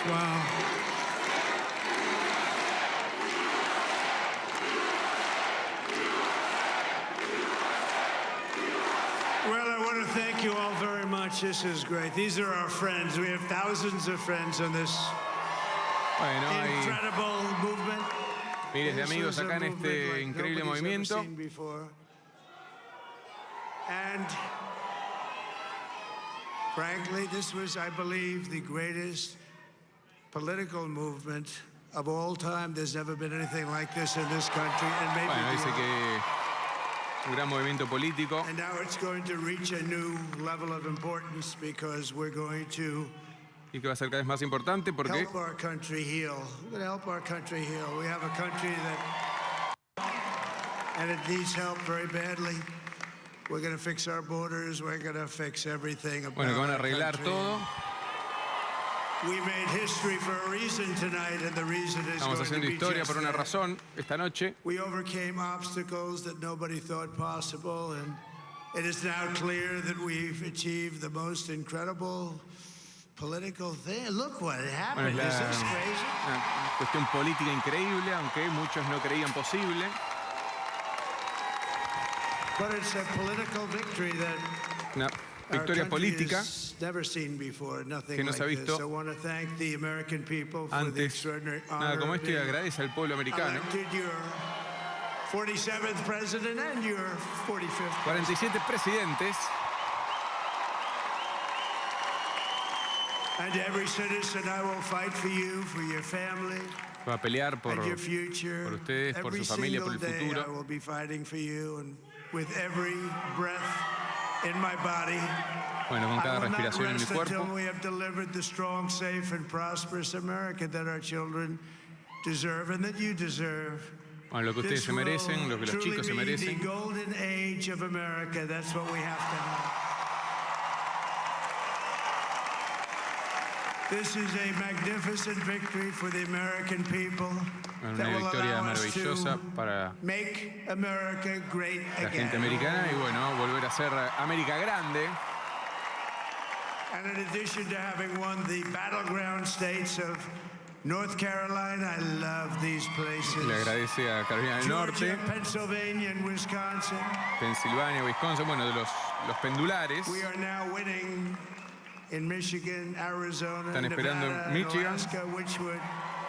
Wow. Well, I want to thank you all very much. This is great. These are our friends. We have thousands of friends on this incredible movement. Miles de amigos acá en este increíble movimiento. And frankly, this was, I believe, the greatest political movement of all time. There's never been anything like this in this country, and maybe bueno, dice que un gran movimiento político. And now it's going to reach a new level of importance because we're going to y que va a ser cada vez más importante porque help our country heal. We're going to help our country heal. We have a country that, and it needs help very badly. We're going to fix our borders. We're going to fix everything about bueno, que van a arreglar country. todo. We made history for a reason tonight, and the reason is Estamos going haciendo to be historia just por una that. razón esta noche. We overcame obstacles that nobody thought possible, and it is now clear that we've achieved the most incredible political thing. Look what happened. Bueno, Is this crazy? una cuestión política increíble, aunque muchos no creían posible. But it's a political victory that Una victoria política que no se ha visto antes. Nada como esto, y agradece al pueblo americano. 47 presidentes. Va a pelear por ustedes, por su familia, por el futuro. Bueno, con cada respiración en mi cuerpo. Bueno, lo que ustedes se merecen, lo que los chicos se merecen. This is a magnificent victory for the American people. Una victoria maravillosa para make America great la gente americana y bueno, volver a ser América grande. And in addition to having won the battleground states of North Carolina, I love these places. Le agradece a Carolina del Norte, Georgia, Pennsylvania, and Wisconsin. Pensilvania, Wisconsin, bueno, de los pendulares. We are now winning in Michigan, Arizona, Están esperando Nevada, en Michigan, Alaska, which would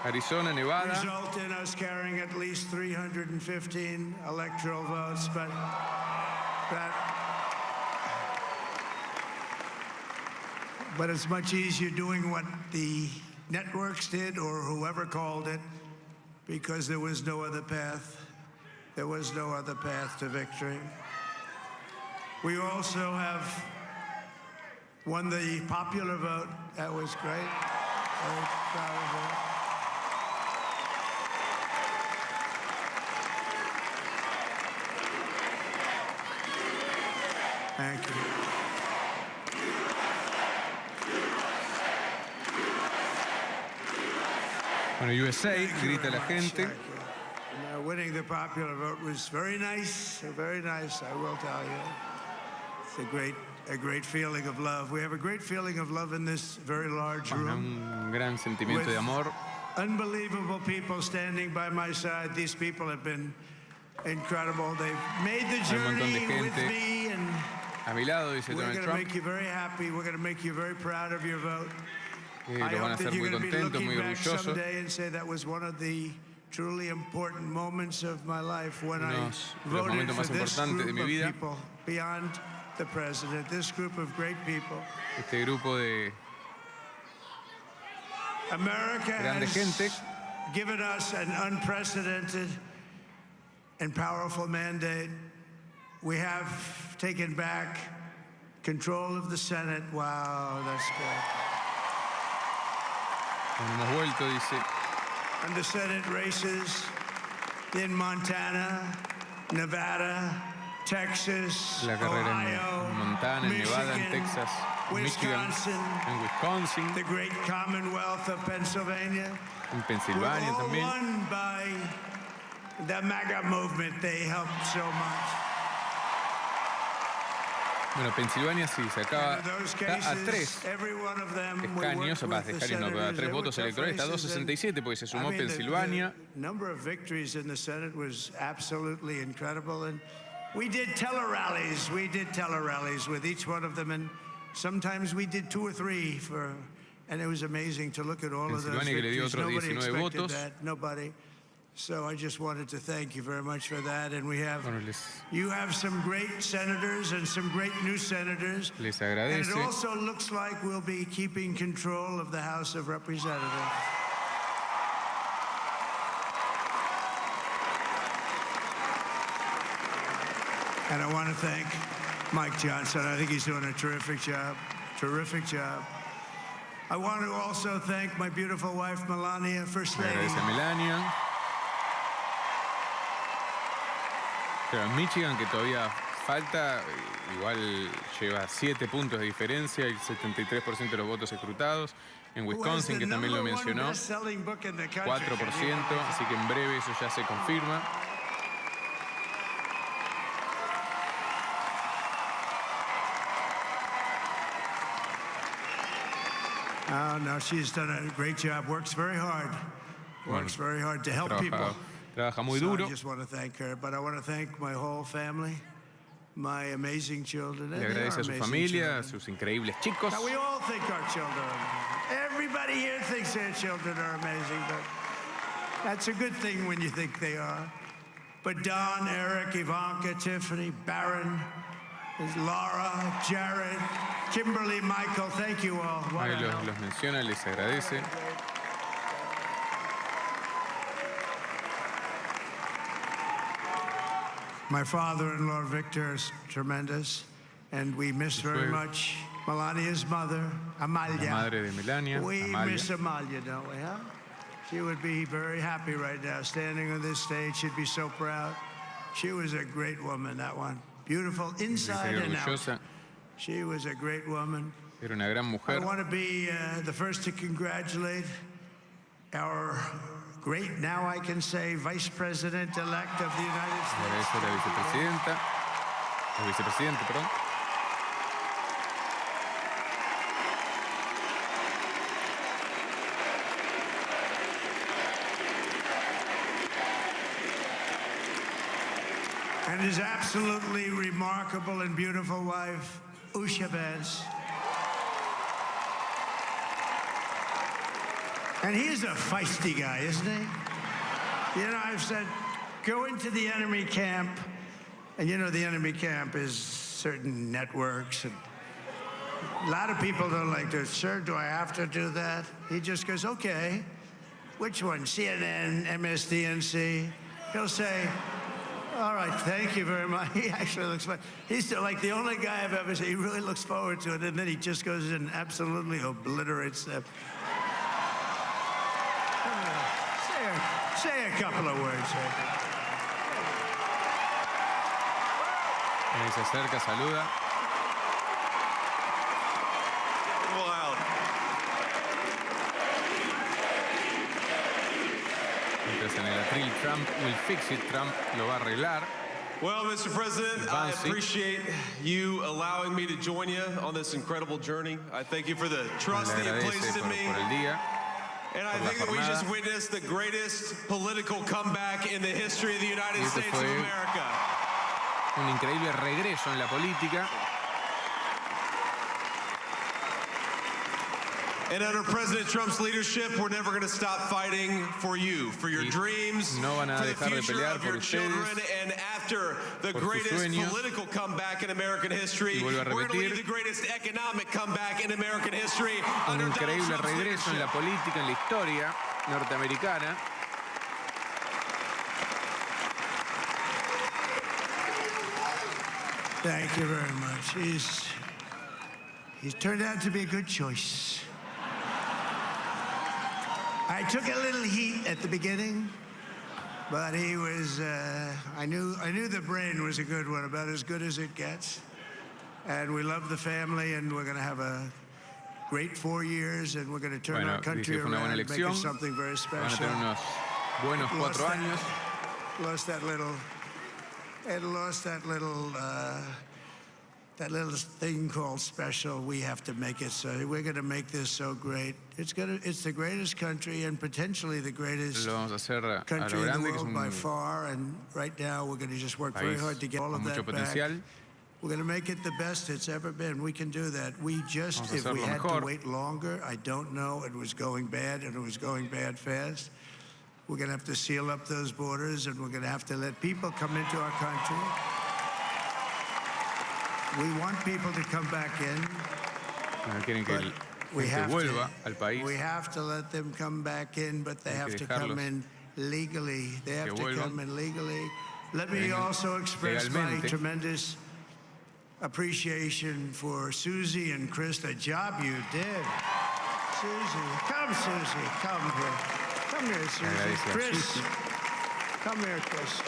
Arizona, Nevada. result in us carrying at least 315 electoral votes, but it's much easier doing what the networks did or whoever called it, because there was no other path. There was no other path to victory. We also have won the popular vote. That was great. Very proud of that. Thank you. Bueno, USA, grita la gente. Winning the popular vote was very nice, I will tell you. It's a great feeling of love. We have a great feeling of love in this very large room. Un gran sentimiento de amor. Unbelievable people standing by my side. These people have been incredible. They've made the journey with me, and a mi lado, dice we're Donald going to Trump. make you very happy. We're going to make you very proud of your vote. Lo van a hacer muy contentos, muy orgullosos. Someday and say that was one of the truly important moments of my life when I los voted momentos for más this importantes de group mi of vida. people beyond the president. This group of great people. Este grupo de America grande gente has given us an unprecedented and powerful mandate. We have taken back control of the Senate. Wow, that's good. Bueno, hemos vuelto, dice. And the Senate races in Montana, Nevada, Texas, La carrera Ohio, en Montana, en Nevada, en Texas, en Michigan, en Wisconsin, the great Commonwealth of Pennsylvania. en Pensilvania We're all también. won by the MAGA movement. They helped so much. Bueno, Pensilvania sí, se acaba, está a 3 escaños, no, pero a 3 votos electorales, está a 267 porque se sumó Pensilvania. We did telerallies with each one of them, and sometimes we did 2 or 3 and it was amazing to look at all of those victories. Nobody expected that, nobody. So I just wanted to thank you very much for that. And you have some great senators and some great new senators. Les and agradece. it also looks like we'll be keeping control of the House of Representatives. And I want to thank Mike Johnson. I think he's doing a terrific job. Terrific job. I want to also thank my beautiful wife, Melania, First Lady. Agradece a Melania. Pero en Michigan, que todavía falta, igual lleva 7 puntos de diferencia, el 73% de los votos escrutados. En Wisconsin, que también lo mencionó, 4%, así que en breve eso ya se confirma. Oh, no, she's done a great job. Works very hard. Works very hard to help people. Trabaja muy duro. I just want to thank her, but I want to thank my whole family, my amazing children. Le agradece a su familia, a sus increíbles chicos. Now, we all think our children are amazing. Everybody here thinks their children are amazing, but that's a good thing when you think they are. But Don, Eric, Ivanka, Tiffany, Barron, Laura, Jared, Kimberly, Michael, thank you all. Ahí los menciona, les agradece. My father-in-law, Victor, is tremendous, and we miss very much Melania's mother, Amalia. La madre de Melania, we Amalia. miss Amalia, don't we, huh? She would be very happy right now, standing on this stage. She'd be so proud. She was a great woman, that one. Beautiful inside and out. She was a great woman. Era una gran mujer. I want to be the first to congratulate our great, now I can say, Vice President-elect of the United States. Agradece a la vicepresidenta. El vicepresidente, perdón. And his absolutely remarkable and beautiful wife, Usha Vance. And he's a feisty guy, isn't he? You know, I've said, go into the enemy camp, and you know the enemy camp is certain networks, and a lot of people don't like to, sir, do I have to do that? He just goes, okay, which one, CNN, MSDNC? He'll say, all right, thank you very much. He actually looks fun. He's like the only guy I've ever seen. He really looks forward to it, and then he just goes and absolutely obliterates them. Say a couple of words. Ahí se acerca, saluda. Wow. Mientras en el atril Trump will fix it, Trump lo va a arreglar. Well, Mr. President, I appreciate you allowing me to join you on this incredible journey. I thank you for the trust that you placed in me. Por el día. And I think that we just witnessed the greatest political comeback in the history of the United States of America. Un increíble regreso en la política. And under President Trump's leadership, we're never going to stop fighting for you, for your dreams, for the future of your children, and after the greatest political comeback in American history, we're going to lead the greatest economic comeback in American history. Un increíble regreso en la política, en la historia norteamericana. Thank you very much. He's turned out to be a good choice. I took a little heat at the beginning, but he was, I knew the brain was a good one, about as good as it gets. And we love the family, and we're going to have a great 4 years, and we're going to turn our country around and make it something very special. Van a tener unos buenos 4 años. Lost that little that little thing called special, we have to make it so. We're going to make this so great. It's the greatest country and potentially the greatest Lo vamos a hacer a country lo in the grande, que es world by un far. And right now, we're going to just work very país hard to get all con of mucho that back. potencial. We're going to make it the best it's ever been. We can do that. We just, Vamos a if we hacerlo had mejor. to wait longer, I don't know. It was going bad, and it was going bad fast. We're going to have to seal up those borders, and we're going to have to let people come into our country. We want people to come back in. Quieren que We gente have vuelva al país. We have to let them come back in, but they have to come in legally. They have to come in legally. Let me also express my tremendous appreciation for Susie and Chris, the job you did. Susie, come here. Come here, Susie. Chris, come here, Chris.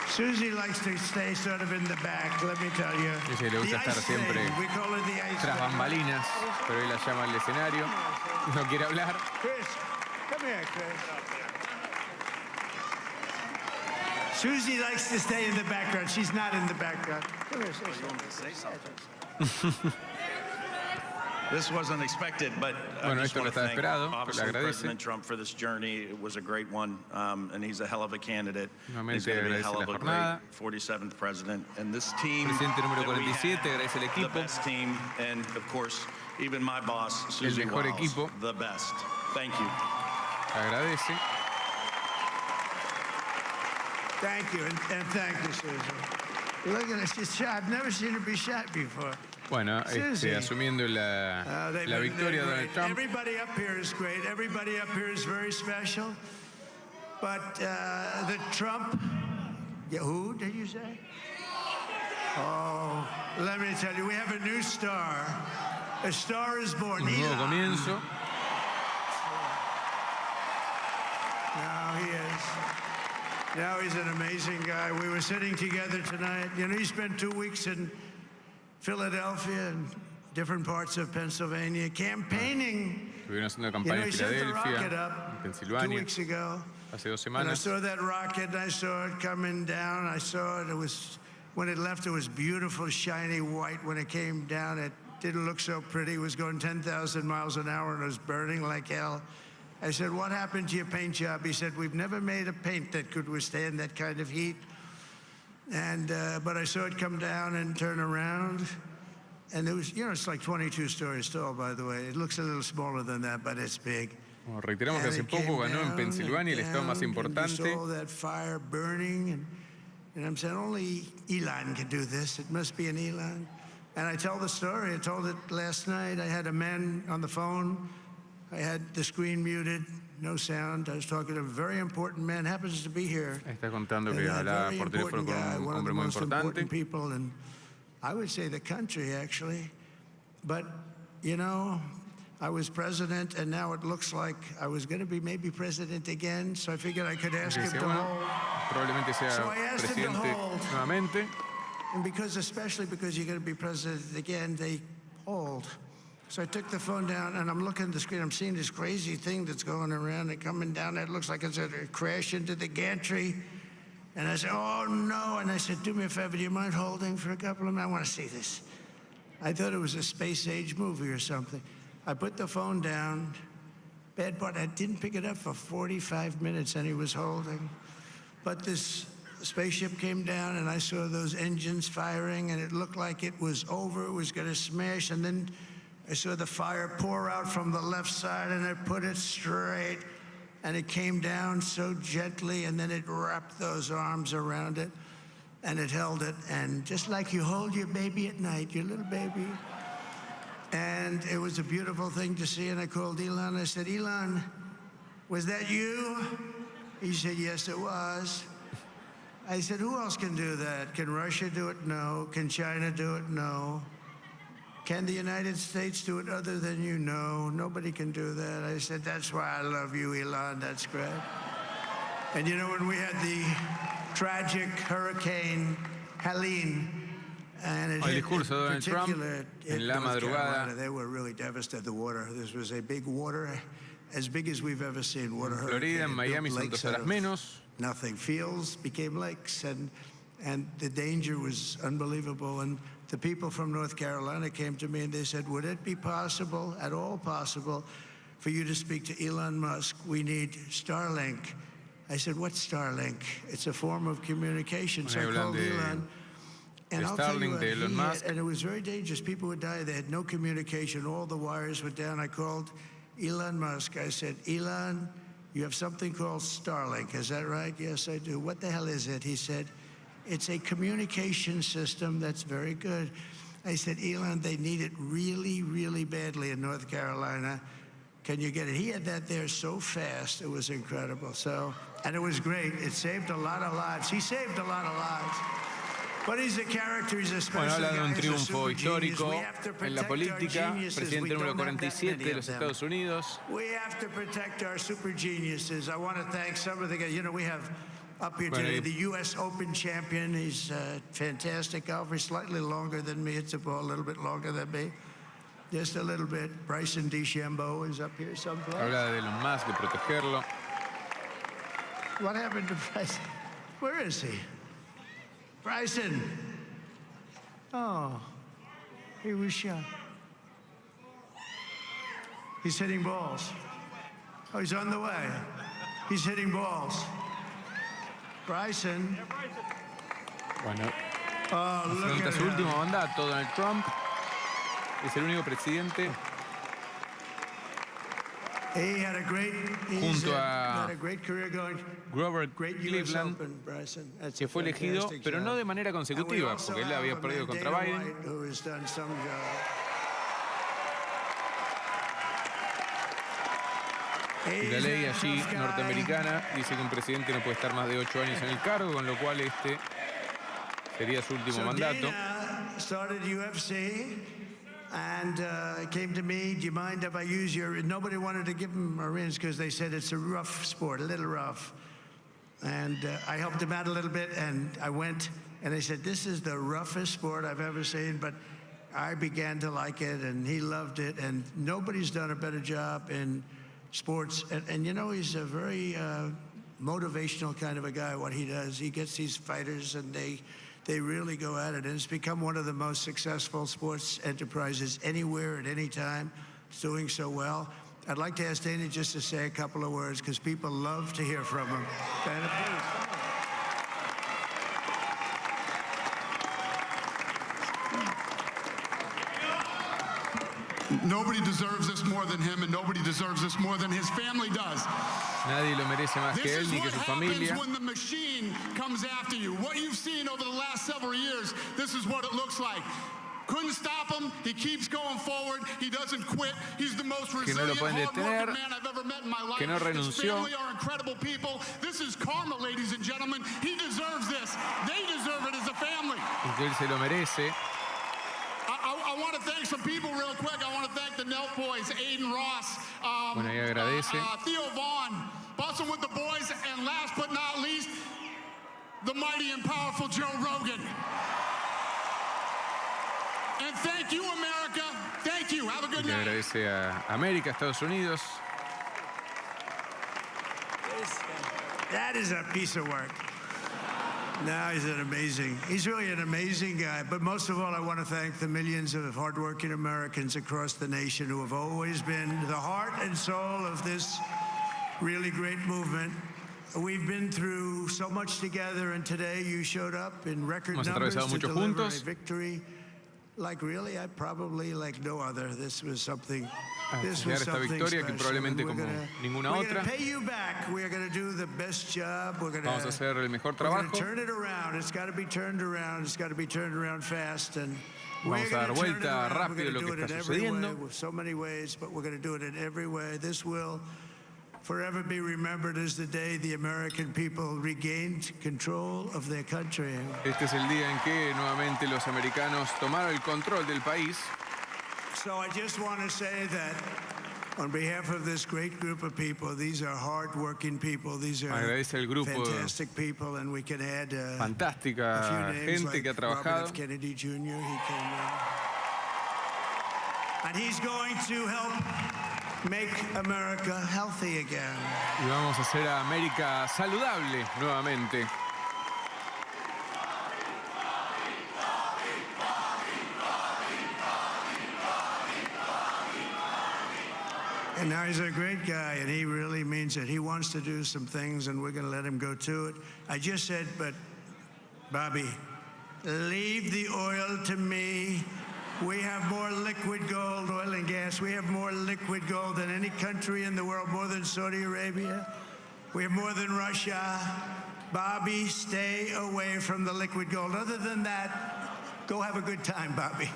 Susie likes to stay sort of in the back, let me tell you. Dice que le gusta estar siempre We call it the ice tras lady. bambalinas, pero él la llama al escenario. No quiere hablar. Chris, come here, Chris. Susie likes to stay in the background. She's not in the background. Come here, Susie. This wasn't expected, but Bueno, I just esto no want to estaba thank, esperado, pero le obviously, agradece. President Trump for this journey. It was a great one, and he's a hell of a candidate. He's Nuevamente going to be a agradece hell la of a jornada. great 47th president. And this team Presidente número that we 47, have, agradece el the equipo. best team, and of course, even my boss, Susie mejor Wiles, equipo. the best. Thank you. Agradece. Thank you, and thank you, Susie. Look at her, she's shot. I've never seen her be shot before. Bueno, Susie. asumiendo la victoria de Donald Trump. Everybody up here is great. Everybody up here is very special. But the Trump, who did you say? Oh, let me tell you, we have a new star. A star is born. Un nuevo comienzo. Now he is. Now he's an amazing guy. We were sitting together tonight. You know, he spent 2 weeks in Philadelphia and different parts of Pennsylvania campaigning. Estuvieron haciendo You know, campaña he en sent the rocket Filadelfia, up en 2 Pensilvania, weeks ago. hace 2 And I semanas. saw that rocket, and I saw it coming down. I saw it. It was, when it left, it was beautiful, shiny white. When it came down, it didn't look so pretty. It was going 10,000 miles an hour, and it was burning like hell. I said, what happened to your paint job? He said, we've never made a paint that could withstand that kind of heat. And, but I saw it come down and turn around. And it was, you know, it's like 22 stories tall, by the way. It looks a little smaller than that, but it's big. Bueno, reiteramos que hace poco ganó en Pensilvania, el estado más importante. All that fire burning, and I'm saying only Elon can do this. It must be an Elon. And I tell the story. I told it last night. I had a man on the phone. I had the screen muted, no sound. I was talking to a very important man. Happens to be here. Está contando que And a hablaba very por teléfono important con guy, un one of hombre the muy most importante. important people, and I would say the country, actually. But, you know, I was president, and now it looks like I was going to be maybe president again, so I figured I could ask him to Bueno, hold. probablemente sea So I asked him to presidente hold. nuevamente. And because, especially because you're going to be president again, they hold. So I took the phone down, and I'm looking at the screen. I'm seeing this crazy thing that's going around and coming down. It looks like it's going to crash into the gantry. And I said, oh, no. And I said, do me a favor, do you mind holding for a couple of minutes? I want to see this. I thought it was a space-age movie or something. I put the phone down. Bad part, I didn't pick it up for 45 minutes, and he was holding. But this spaceship came down, and I saw those engines firing, and it looked like it was over. It was going to smash, and then I saw the fire pour out from the left side, and I put it straight, and it came down so gently, and then it wrapped those arms around it, and it held it, and just like you hold your baby at night, your little baby. And it was a beautiful thing to see, and I called Elon. I said, Elon, was that you? He said, yes, it was. I said, who else can do that? Can Russia do it? No. Can China do it? No. Can the United States do it other than you? No, nobody can do that. I said, that's why I love you, Elon. That's great. And you know, when we had the tragic Hurricane Helene, and it El hit discurso de Donald Trump en la North madrugada. Carolina, they were really devastated. The water, this was a big water, as big as we've ever seen. Water En Florida, en hurricane. Miami Built son 2 lakes horas out of menos. nothing. Fields became lakes, and and the danger was unbelievable. And the people from North Carolina came to me and they said, would it be possible, at all possible, for you to speak to Elon Musk? We need Starlink. I said, what's Starlink? It's a form of communication. So I called Elon. And I'll tell you what, and it was very dangerous. People would die. They had no communication. All the wires were down. I called Elon Musk. I said, Elon, you have something called Starlink. Is that right? Yes, I do. What the hell is it? He said, it's a communication system that's very good. I said, Elon, they need it really, really badly in North Carolina. Can you get it? He had that there so fast. It was incredible. So, and it was great. It saved a lot of lives. He saved a lot of lives. But he's a character, he's a special bueno, habla de un guy, triunfo histórico en la política, presidente número 47 de los Estados Unidos. We have to protect our super geniuses. I want to thank some of the guys. You know, we have up here today the U.S. Open champion. He's a fantastic golfer, slightly longer than me. It's a ball a little bit longer than me. Just a little bit. Bryson DeChambeau is up here someplace. Habla de Elon Musk, de protegerlo. What happened to Bryson? Where is he? Bryson. Oh, he was shot. He's hitting balls. Oh, he's on the way. He's hitting balls. Bryson. Bueno, afronta su último mandato. Donald Trump es el único presidente junto a Grover Cleveland, que fue elegido, pero no de manera consecutiva, porque él había perdido contra Biden. Y la ley allí norteamericana dice que un presidente no puede estar más de 8 años en el cargo, con lo cual este sería su último mandato. And came to me, do you mind if I use your... Nobody wanted to give him a rinse because they said it's a rough sport, a little rough. And I helped him out a little bit, and I went, and they said, this is the roughest sport I've ever seen, but I began to like it, and he loved it, and nobody's done a better job in sports. And you know, he's a very motivational kind of a guy, what he does. He gets these fighters, and they really go at it, and it's become one of the most successful sports enterprises anywhere at any time. It's doing so well. I'd like to ask Dana just to say a couple of words, because people love to hear from him. Dana, please. Nobody deserves this more than him, and nobody deserves this more than his family does. Nadie lo merece más que él ni que su familia. This is what happens when the machine comes after you. What you've seen over the last several years, this is what it looks like. Couldn't stop him. He keeps going forward. He doesn't quit. He's the most resilient, hard-working man I've ever met in my life. Que no renunció. His family are incredible people. This is karma, ladies and gentlemen. He deserves this. They deserve it as a family. Y que él se lo merece. I want to thank some people real quick. I want to thank the Nelk boys, Aiden Ross, bueno, y agradece. Theo Vaughn, busting with the boys, and last but not least, the mighty and powerful Joe Rogan. And thank you, America. Thank you. Have a good night. Agradece a América, Estados Unidos. That is a piece of work. No, he's really an amazing guy. But most of all, I want to thank the millions of hardworking Americans across the nation who have always been the heart and soul of this really great movement. We've been through so much together, and today you showed up in record numbers to deliver a victory. Like really, I probably like no other. This was something. This was esta victoria que probablemente como ninguna otra. Vamos a hacer el mejor trabajo. Vamos a dar vuelta rápido lo que está sucediendo. Forever be remembered as the day the American people regained control of their country. Este es el día en que nuevamente los americanos tomaron el control del país. So I just want to say that on behalf of this great group of people, these are hard-working people. These are fantastic people, and we can add fantástica a few names gente que ha like trabajado. Robert F. Kennedy Jr. He came in. And he's going to help make America healthy again. Y vamos a hacer a América saludable nuevamente. And now he's a great guy, and he really means it. He wants to do some things, and we're going to let him go to it. I just said, but, Bobby, leave the oil to me. We have more liquid gold, oil and gas. We have more liquid gold than any country in the world, more than Saudi Arabia. We have more than Russia. Bobby, stay away from the liquid gold. Other than that, go have a good time, Bobby.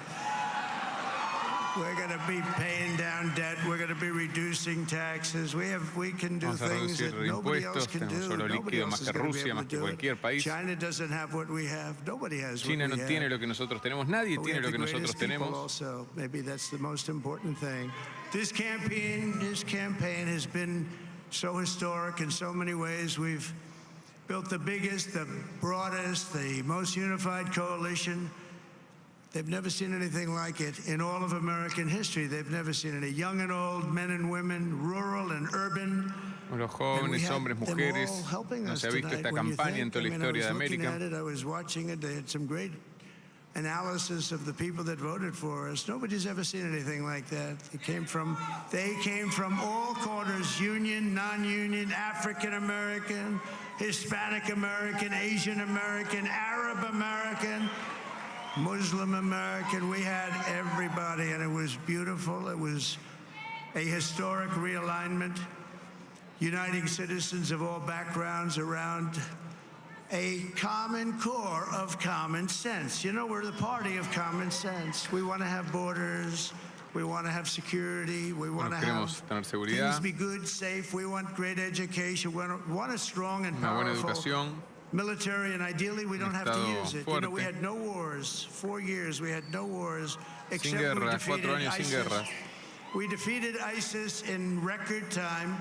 We're going to be paying down debt. We're going to be reducing taxes. We can do things that nobody else can do. Nobody else is going to be able to do it. China doesn't have what we have. Nobody has what we have. China no tiene lo que nosotros tenemos. Nadie tiene lo que nosotros tenemos. Also, maybe that's the most important thing. This campaign has been so historic in so many ways. We've built the biggest, the broadest, the most unified coalition. They've never seen anything like it in all of American history. They've never seen it. Young and old, men and women, rural and urban. Los jóvenes, hombres, mujeres. No se ha visto esta campaña en toda la historia de América. I was watching it. They had some great analysis of the people that voted for us. Nobody's ever seen anything like that. They came from all corners, union, non-union, African American, Hispanic American, Asian American, Arab American, Muslim American. We had everybody, and it was beautiful. It was a historic realignment, uniting citizens of all backgrounds around a common core of common sense. You know, we're the party of common sense. We want to have borders. We want to have security. We want to have things be good, safe. We want great education. We want a strong and powerful military, and ideally we don't have to use it. You know, we had no wars. 4 years we had no wars, except we defeated ISIS. We defeated ISIS in record time,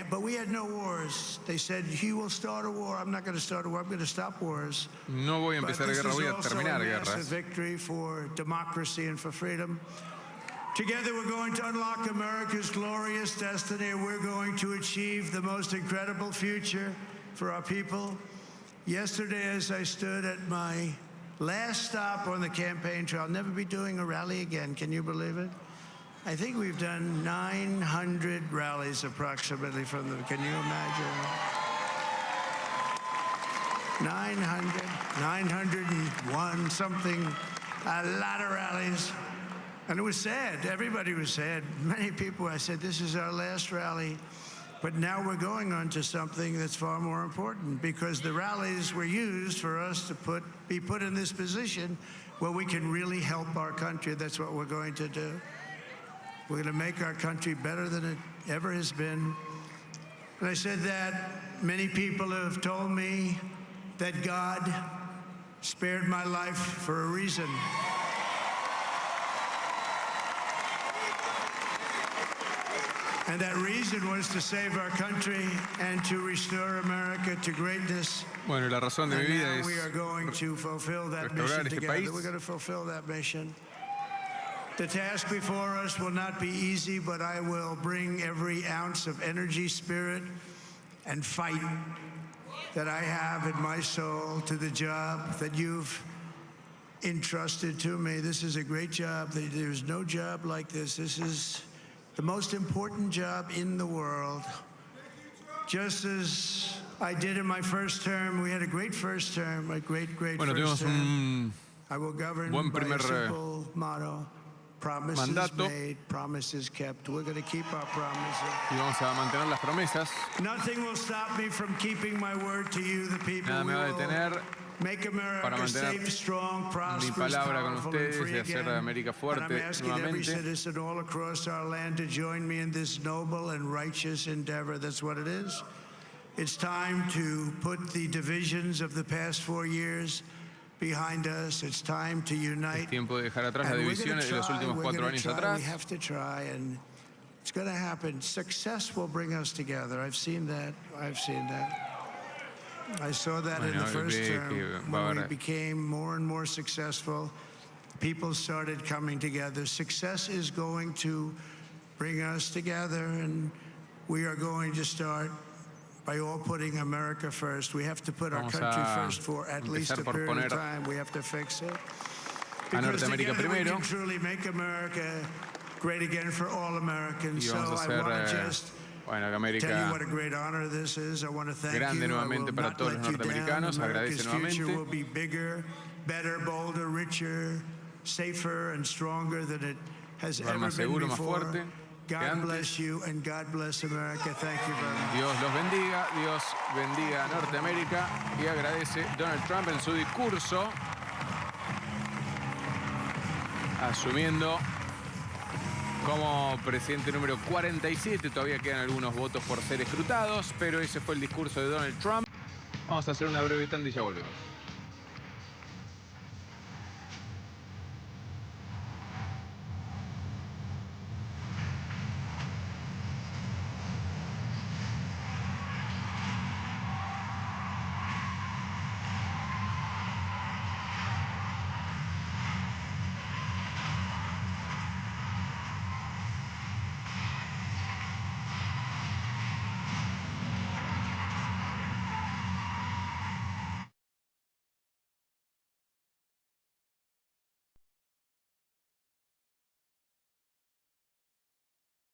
but we had no wars. They said, he will start a war. I'm not going to start a war. I'm going to stop wars. No voy a empezar guerra, voy a terminar guerras. This is also a victory for democracy and for freedom. Together we're going to unlock America's glorious destiny. We're going to achieve the most incredible future for our people. Yesterday, as I stood at my last stop on the campaign trail, I'll never be doing a rally again. Can you believe it? I think we've done 900 rallies approximately from them. Can you imagine? 901 something, a lot of rallies. And it was sad. Everybody was sad. Many people, I said, this is our last rally. But now we're going on to something that's far more important, because the rallies were used for us to be put in this position where we can really help our country. That's what we're going to do. We're going to make our country better than it ever has been. And I said that many people have told me that God spared my life for a reason. And that reason was to save our country and to restore America to greatness. Bueno, la razón de mi vida es we are going to fulfill that mission together. We're going to fulfill that mission. The task before us will not be easy, but I will bring every ounce of energy, spirit, and fight that I have in my soul to the job that you've entrusted to me. This is a great job. There's no job like this. This is the most important job in the world. Just as I did in my first term, we had a great first term, a great first term. I will govern by a simple motto: promises made, promises kept. We're going to keep our promises. Y vamos a mantener las promesas. Nothing will stop me from keeping my word to you, the people. Nada me va a detener Make America para mantener safe, strong, mi palabra con ustedes y hacer a América fuerte every nuevamente. citizen all across our land to join me in this noble and righteous endeavor. That's what it is. It's time to put the divisions of the past 4 years behind us. It's time to unite. Es tiempo de dejar atrás las divisiones de los últimos 4 años atrás. We have to try, and it's going to happen. Success will bring us together. I've seen that. I saw that in the first term. When we became more and more successful, people started coming together. Success is going to bring us together, and we are going to start by all putting America first. We have to put our country first for at least a period of time. We have to fix it. Because together we can truly make America great again for all Americans. Y So vamos a I want to hacer, just bueno, que tell you América what a great honor this is. I want to thank grande you. nuevamente I will para not todos los let you down. norteamericanos. Agradece America's future nuevamente. will be bigger, better, bolder, richer, safer, and stronger than it has Lugar ever más been seguro, más before. fuerte que God antes. bless you and God bless America. Thank you very much. Dios los bendiga, Dios bendiga a Norteamérica, y agradece Donald Trump en su discurso, asumiendo como presidente número 47. Todavía quedan algunos votos por ser escrutados, pero ese fue el discurso de Donald Trump. Vamos a hacer una breve tanda y ya volvemos.